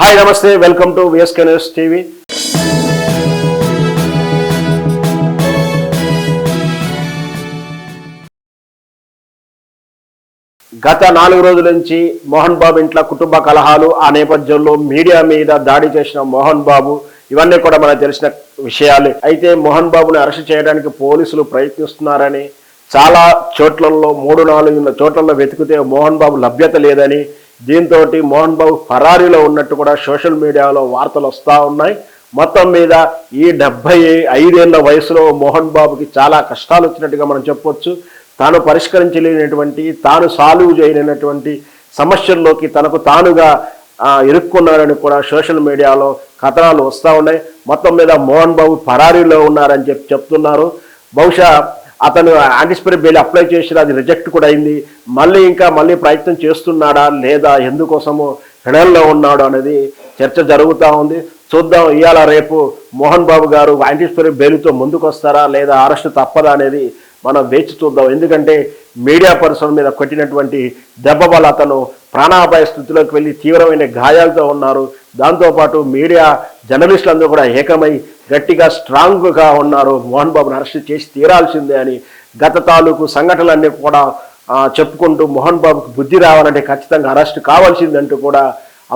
Hi నమస్తే, welcome to VSK news TV. గత 4 రోజుల నుంచి మోహన్ బాబు ఇంట్లో కుటుంబ కలహాలు, ఆ నేపథ్యంలో మీడియా మీద దాడి చేసిన మోహన్ బాబు, ఇవన్నీ కూడా మనకు తెలిసిన విషయాలే. అయితే మోహన్ బాబుని అరెస్ట్ చేయడానికి పోలీసులు ప్రయత్నిస్తున్నారని, చాలా చోట్లలో 3-4 చోట్లలో వెతికితే మోహన్ బాబు లభ్యత లేదని, దీంతో మోహన్ బాబు ఫరారీలో ఉన్నట్టు కూడా సోషల్ మీడియాలో వార్తలు వస్తూ ఉన్నాయి. మొత్తం మీద ఈ 75 ఏళ్ల వయసులో మోహన్ బాబుకి చాలా కష్టాలు వచ్చినట్టుగా మనం చెప్పొచ్చు. తాను పరిష్కరించలేనటువంటి, తాను సాల్వ్ చేయలేనటువంటి సమస్యల్లోకి తనకు తానుగా ఇరుక్కున్నారని కూడా సోషల్ మీడియాలో కథనాలు వస్తూ ఉన్నాయి. మొత్తం మీద మోహన్ బాబు ఫరారీలో ఉన్నారని చెప్తున్నారు. బహుశా అతను యాంటిసిపేటరీ బెయిల్ అప్లై చేసి అది రిజెక్ట్ కూడా అయింది. మళ్ళీ ప్రయత్నం చేస్తున్నాడా లేదా, ఎందుకోసమో హెడల్లో ఉన్నాడు అనేది చర్చ జరుగుతూ ఉంది. చూద్దాం, ఇవాళ రేపు మోహన్ బాబు గారు యాంటిసిపేటరీ బెయిల్తో ముందుకు వస్తారా లేదా అరెస్ట్ తప్పదా అనేది మనం వేచి చూద్దాం. ఎందుకంటే మీడియా పర్సన్ మీద కొట్టినటువంటి దెబ్బ వల్ల అతను ప్రాణాపాయ స్థితిలోకి వెళ్ళి తీవ్రమైన గాయాలతో ఉన్నారు. దాంతోపాటు మీడియా జర్నలిస్టులందరూ కూడా ఏకమై గట్టిగా స్ట్రాంగ్గా ఉన్నారు. మోహన్ బాబును అరెస్ట్ చేసి తీరాల్సిందే అని గత తాలూకు సంఘటనలన్నీ కూడా చెప్పుకుంటూ మోహన్ బాబుకు బుద్ధి రావాలంటే ఖచ్చితంగా అరెస్ట్ కావాల్సిందంటూ కూడా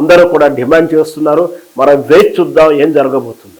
అందరూ కూడా డిమాండ్ చేస్తున్నారు. మనం వేచి చూద్దాం ఏం జరగబోతుంది.